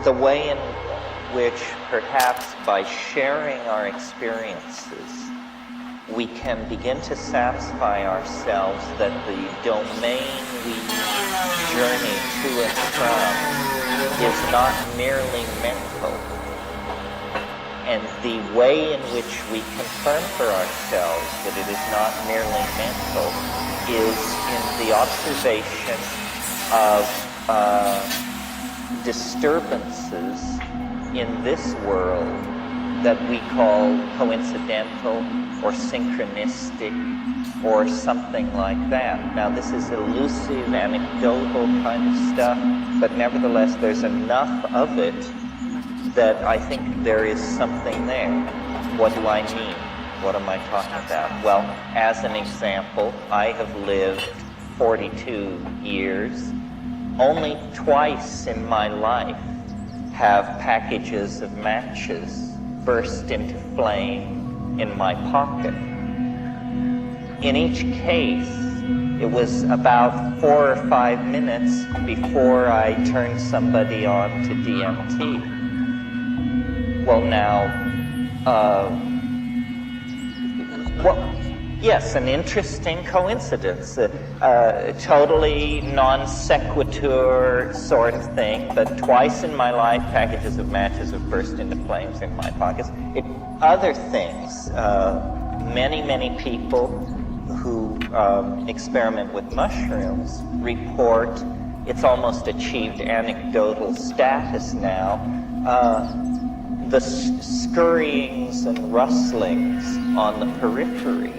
The way in which perhaps by sharing our experiences, we can begin to satisfy ourselves that the domain we journey to and from is not merely mental. And the way in which we confirm for ourselves that it is not merely mental is in the observation of disturbances in this world that we call coincidental or synchronistic or something like that. Now, this is elusive, anecdotal kind of stuff, but nevertheless, there's enough of it that I think there is something there. What do I mean? What am I talking about? Well, as an example, I have lived 42 years. Only twice in my life have packages of matches burst into flame in my pocket. In each case, it was about 4 or 5 minutes before I turned somebody on to DMT. Well, now, yes, an interesting coincidence, totally non sequitur sort of thing, but twice in my life, packages of matches have burst into flames in my pockets. Other things, many people who experiment with mushrooms report, it's almost achieved anecdotal status now, the scurryings and rustlings on the periphery.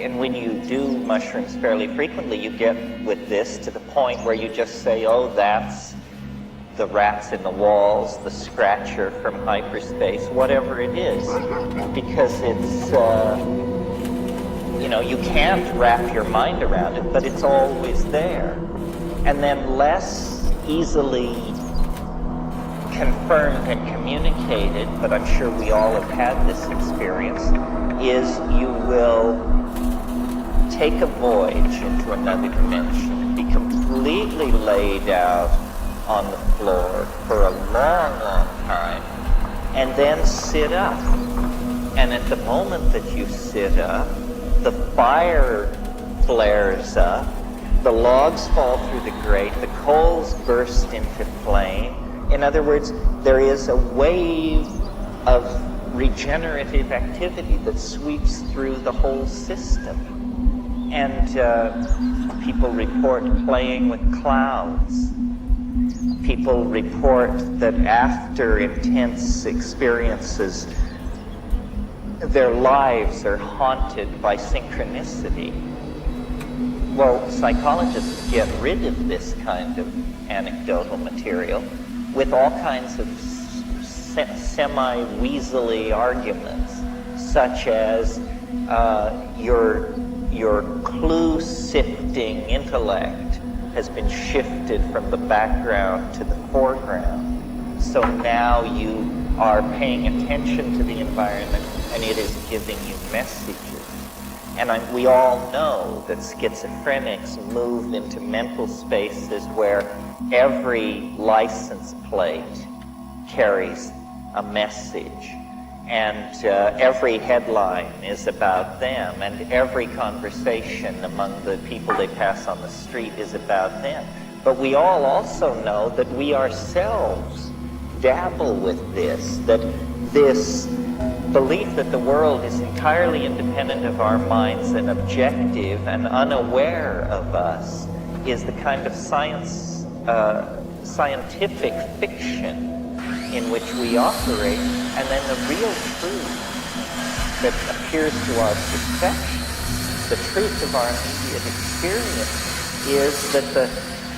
And when you do mushrooms fairly frequently, you get with this to the point where you just say, oh, that's the rats in the walls, the scratcher from hyperspace, whatever it is. Because it's, you can't wrap your mind around it, but it's always there. And then less easily confirmed and communicated, but I'm sure we all have had this experience, is you will take a voyage into another dimension, be completely laid out on the floor for a long time, and then sit up. And at the moment that you sit up, the fire flares up, the logs fall through the grate, the coals burst into flame. In other words, there is a wave of regenerative activity that sweeps through the whole system. And people report playing with clouds. People report that after intense experiences, their lives are haunted by synchronicity. Well, psychologists get rid of this kind of anecdotal material with all kinds of semi-weaselly arguments, such as your clue-sifting intellect has been shifted from the background to the foreground. So now you are paying attention to the environment and it is giving you messages. And we all know that schizophrenics move into mental spaces where every license plate carries a message, and every headline is about them, and every conversation among the people they pass on the street is about them. But we all also know that we ourselves dabble with this, that this belief that the world is entirely independent of our minds and objective and unaware of us is the kind of scientific fiction in which we operate, and then the real truth that appears to our perception, the truth of our immediate experience, is that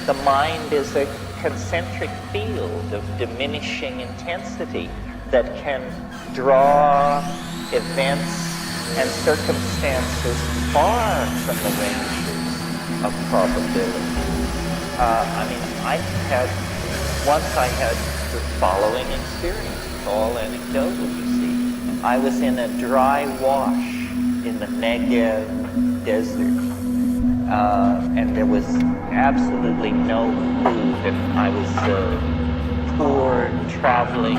the mind is a concentric field of diminishing intensity that can draw events and circumstances far from the ranges of probability. Once I had the following experience, it's all anecdotal, you see. I was in a dry wash in the Negev desert, and there was absolutely no food, and I was poor traveling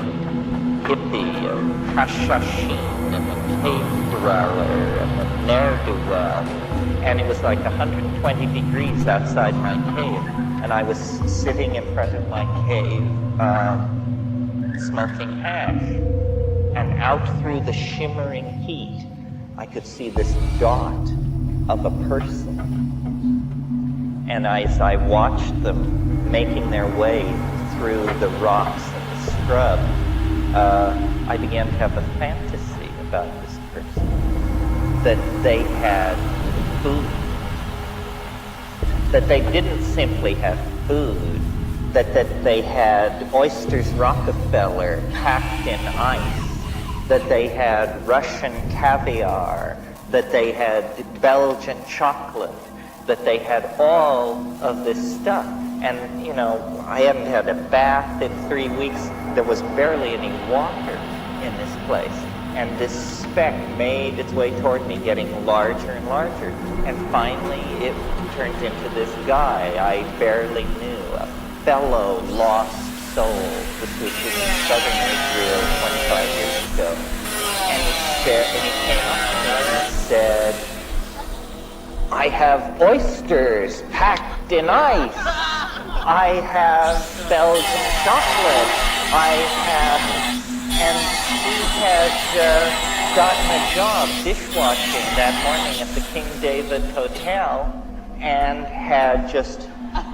hippie, a Kashashin, and a cave dweller, and a ne'er-do-well. And it was like 120 degrees outside my cave. And I was sitting in front of my cave, smoking ash. And out through the shimmering heat, I could see this dot of a person. And as I watched them making their way through the rocks and the scrub, I began to have a fantasy about this person. That they had food. That they didn't simply have food. That they had oysters Rockefeller packed in ice. That they had Russian caviar. That they had Belgian chocolate. That they had all of this stuff. And, you know, I hadn't had a bath in 3 weeks. There was barely any water in this place. And this speck made its way toward me, getting larger and larger. And finally, it turned into this guy I barely knew, a fellow lost soul. This was in southern Israel 25 years ago. And he came up to me and said, I have oysters packed in ice. I have Belgian chocolate. And he had gotten a job dishwashing that morning at the King David Hotel and had just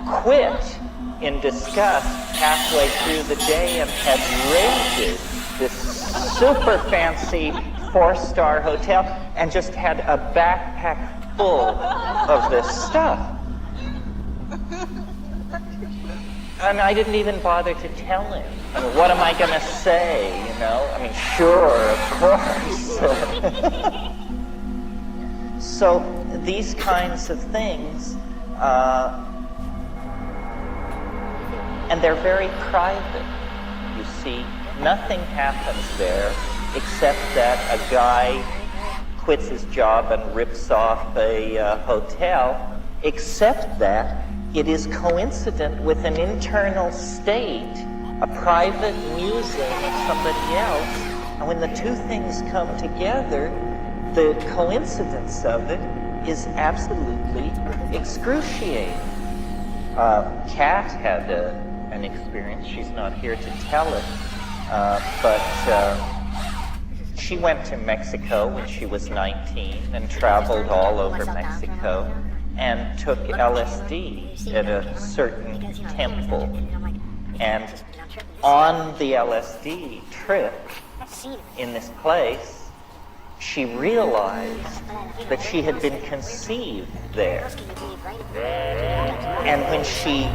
quit in disgust halfway through the day and had raided this super fancy 4-star hotel and just had a backpack full of this stuff. And I didn't even bother to tell him. I mean, what am I going to say, you know? I mean, sure, of course. So these kinds of things, and they're very private, you see. Nothing happens there except that a guy quits his job and rips off a hotel, except that it is coincident with an internal state, a private musing of somebody else, and when the two things come together, the coincidence of it is absolutely excruciating. Kat had an experience. She's not here to tell it, but she went to Mexico when she was 19 and traveled all over Mexico and took LSD at a certain temple. And on the LSD trip in this place, she realized that she had been conceived there. And when she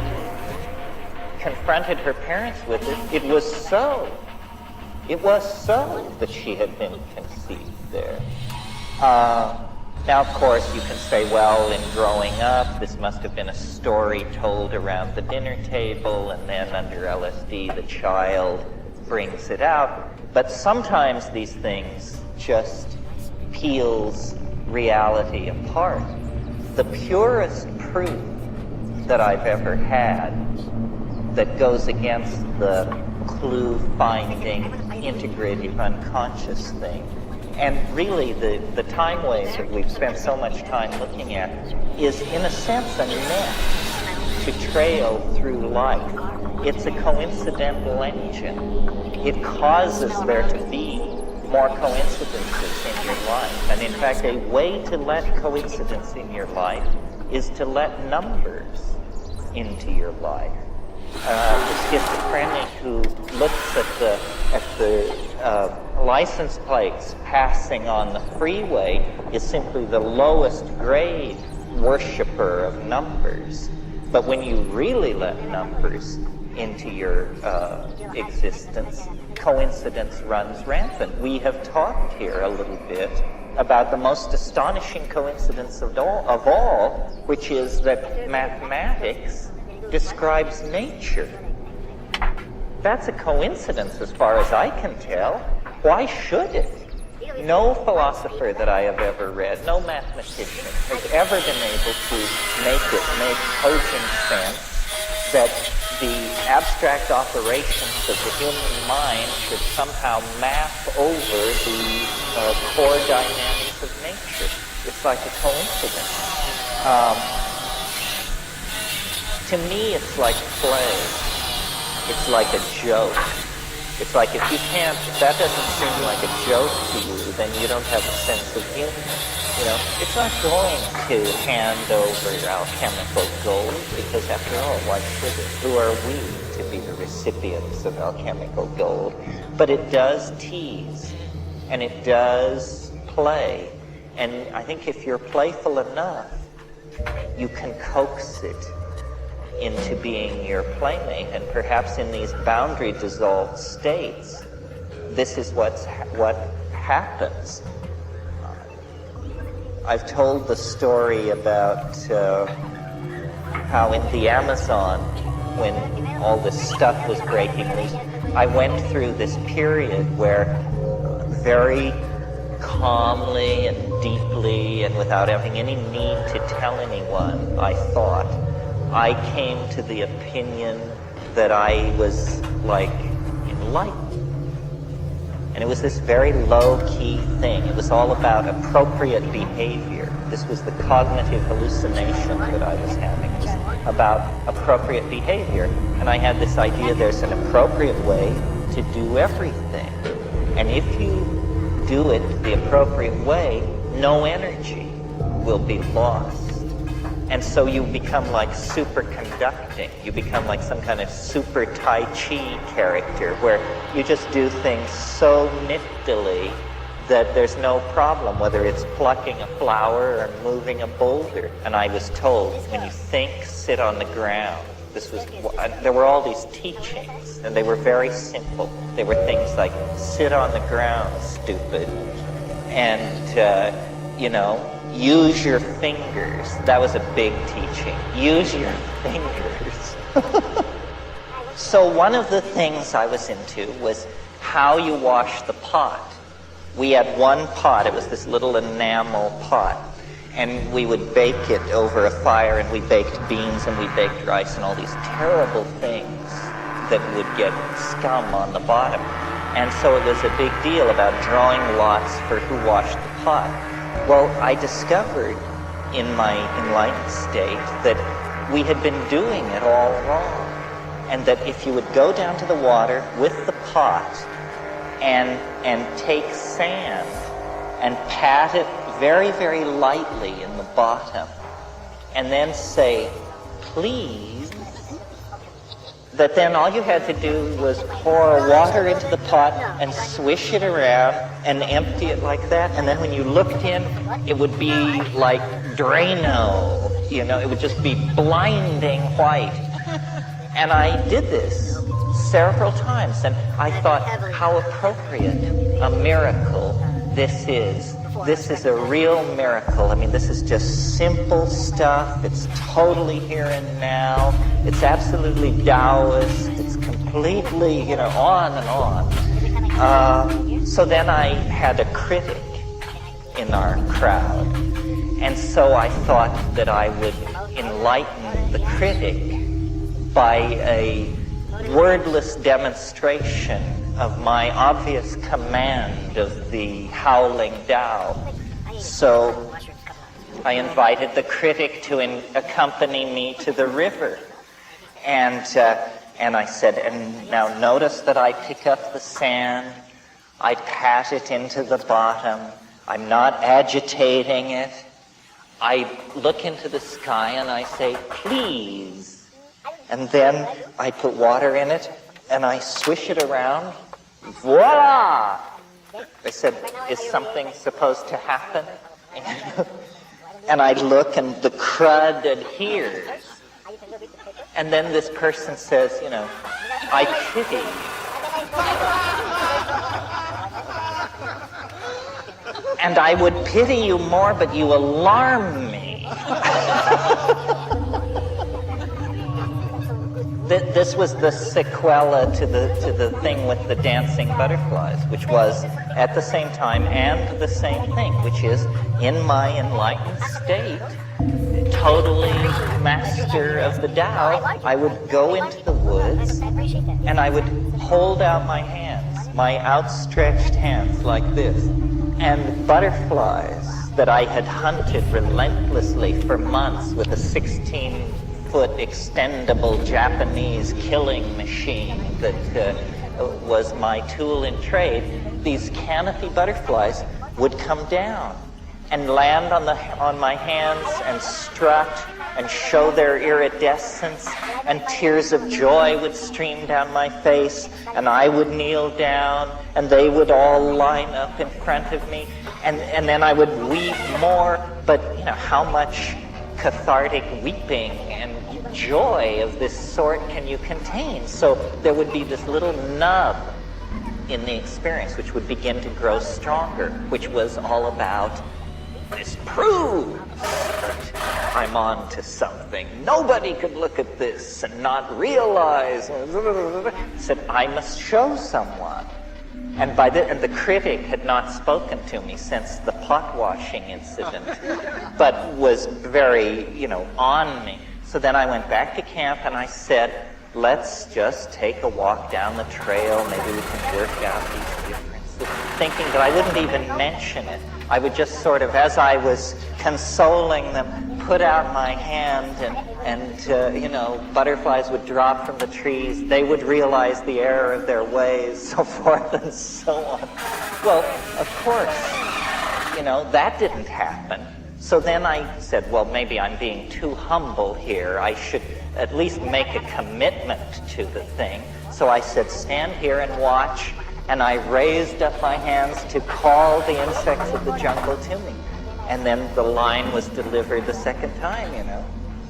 confronted her parents with it, it was so. It was so that she had been conceived there. Now, of course, you can say, well, in growing up, this must have been a story told around the dinner table, and then under LSD, the child brings it out. But sometimes these things just peels reality apart. The purest proof that I've ever had that goes against the clue-finding, integrative unconscious thing, and really the time waves that we've spent so much time looking at, is in a sense a net to trail through life. It's a coincidental engine. It causes there to be more coincidences in your life. And in fact, a way to let coincidence in your life is to let numbers into your life. The schizophrenic who looks at the license plates passing on the freeway is simply the lowest grade worshiper of numbers. But when you really let numbers into your existence, coincidence runs rampant. We have talked here a little bit about the most astonishing coincidence of all, which is that mathematics describes nature. That's a coincidence as far as I can tell. Why should it? No philosopher that I have ever read, no mathematician, has ever been able to make it make cogent sense that the abstract operations of the human mind should somehow map over the core dynamics of nature. It's like a coincidence. To me, it's like play. It's like a joke. It's like if that doesn't seem like a joke to you, then you don't have a sense of humor. You know, it's not going to hand over alchemical gold, because after all, why should it? Who are we to be the recipients of alchemical gold? But it does tease, and it does play. And I think if you're playful enough, you can coax it into being your playmate. And perhaps in these boundary dissolved states, this is what happens. I've told the story about how in the Amazon, when all this stuff was breaking loose, I went through this period where very calmly and deeply and without having any need to tell anyone, I thought, I came to the opinion that I was like enlightened. And it was this very low-key thing. It was all about appropriate behavior. This was the cognitive hallucination that I was having. It was about appropriate behavior. And I had this idea there's an appropriate way to do everything. And if you do it the appropriate way, no energy will be lost. And so you become like superconducting. You become like some kind of super Tai Chi character where you just do things so niftily that there's no problem, whether it's plucking a flower or moving a boulder. And I was told, when you think, sit on the ground. There were all these teachings, and they were very simple. They were things like, sit on the ground, stupid. And, use your fingers. That was a big teaching. Use your fingers. So one of the things I was into was how you wash the pot. We had one pot. It was this little enamel pot. And we would bake it over a fire, and we baked beans, and we baked rice, and all these terrible things that would get scum on the bottom. And so it was a big deal about drawing lots for who washed the pot. Well, I discovered in my enlightened state that we had been doing it all wrong. And that if you would go down to the water with the pot and take sand and pat it very, very lightly in the bottom, and then say, please, that then all you had to do was pour water into the pot and swish it around and empty it like that. And then when you looked in, it would be like Drano. It would just be blinding white. And I did this several times, and I thought, how appropriate a miracle this is. This is a real miracle. I mean, this is just simple stuff. It's totally here and now. It's absolutely Taoist. It's completely, on and on. So then I had a critic in our crowd. And so I thought that I would enlighten the critic by a wordless demonstration of my obvious command of the howling Tao. So I invited the critic to accompany me to the river. And I said, and now notice that I pick up the sand, I pat it into the bottom, I'm not agitating it. I look into the sky and I say, please. And then I put water in it and I swish it around. Voila! I said, is something supposed to happen? And I look and the crud adheres. And then this person says, I pity you. And I would pity you more, but you alarm me. This was the sequela to the thing with the dancing butterflies, which was at the same time and the same thing, which is in my enlightened state, totally master of the Tao, I would go into the woods and I would hold out my hands, my outstretched hands like this, and butterflies that I had hunted relentlessly for months with a 16-foot extendable Japanese killing machine that was my tool in trade, these canopy butterflies would come down and land on my hands and strut and show their iridescence, and tears of joy would stream down my face, and I would kneel down and they would all line up in front of me, and then I would weep more, but you know, how much cathartic weeping and joy of this sort can you contain? So there would be this little nub in the experience which would begin to grow stronger, which was all about, this proves that I'm on to something. Nobody could look at this and not realize. Said, I must show someone. And and the critic had not spoken to me since the pot washing incident, but was very, on me. So then I went back to camp and I said, let's just take a walk down the trail. Maybe we can work out these differences. Thinking that I wouldn't even mention it. I would just sort of, as I was consoling them, put out my hand and butterflies would drop from the trees. They would realize the error of their ways, so forth and so on. Well, of course, that didn't happen. So then I said, well, maybe I'm being too humble here. I should at least make a commitment to the thing. So I said, stand here and watch. And I raised up my hands to call the insects of the jungle to me. And then the line was delivered the second time,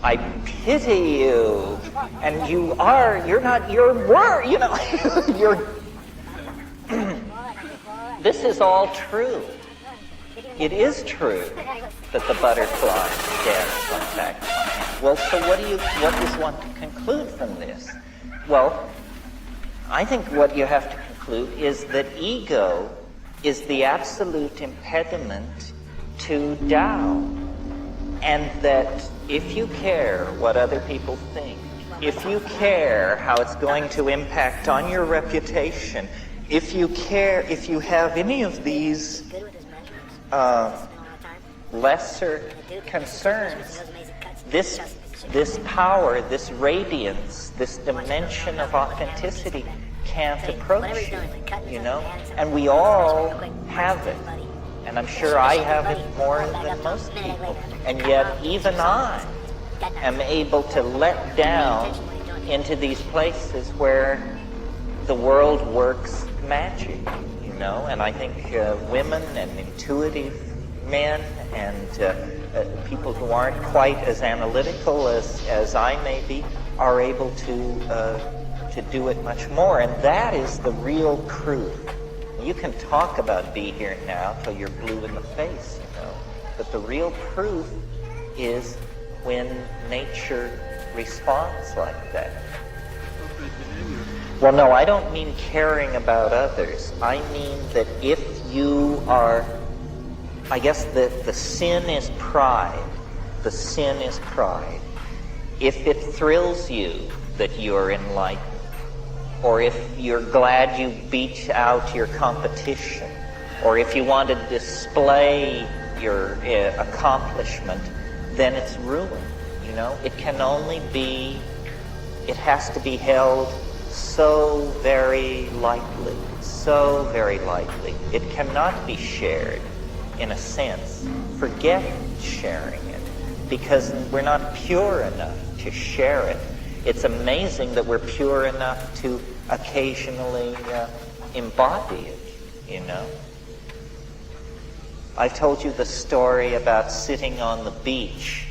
I pity you. And you're not your word, This is all true. It is true that the butterfly dance on back of my hand. Well, so what does one to conclude from this? Well, I think what you have to conclude is that ego is the absolute impediment to Tao. And that if you care what other people think, if you care how it's going to impact on your reputation, if you have any of these lesser concerns, this power, this radiance, this dimension of authenticity can't approach you, And we all have it. And I'm sure I have it more than most people. And yet even I am able to let down into these places where the world works magic, And I think women and intuitive men and people who aren't quite as analytical as I may be are able to do it much more. And that is the real proof. You can talk about be here now till you're blue in the face, But the real proof is when nature responds like that. Well, no, I don't mean caring about others. I mean that if you are, I guess the sin is pride. The sin is pride. If it thrills you that you're enlightened, or if you're glad you beat out your competition, or if you want to display your accomplishment, then it's ruin, It can only be, it has to be held so very lightly, so very lightly. It cannot be shared, in a sense. Forget sharing it, because we're not pure enough to share it. It's amazing that we're pure enough to occasionally embody it, I've told you the story about sitting on the beach